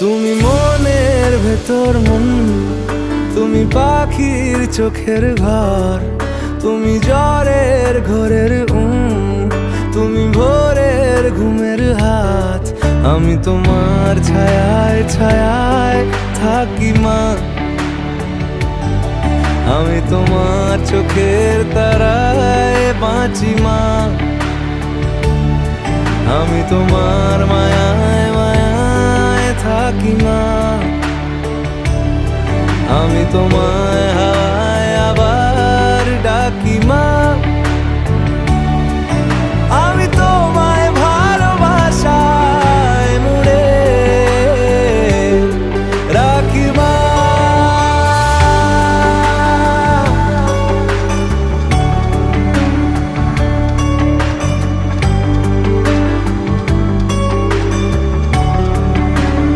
তুমি মনের ভেতর মন, তুমি পাখির চোখের ঘর, তুমি জ্বরের ঘরের তুমি ভোরের ঘুমের হাত। আমি তোমার ছায়ায় ছায়ায় থাকি মা, আমি তোমার চোখের তারায় বাঁচি মা, আমি তোমার মায়ায় মায়ায় থাকি মা।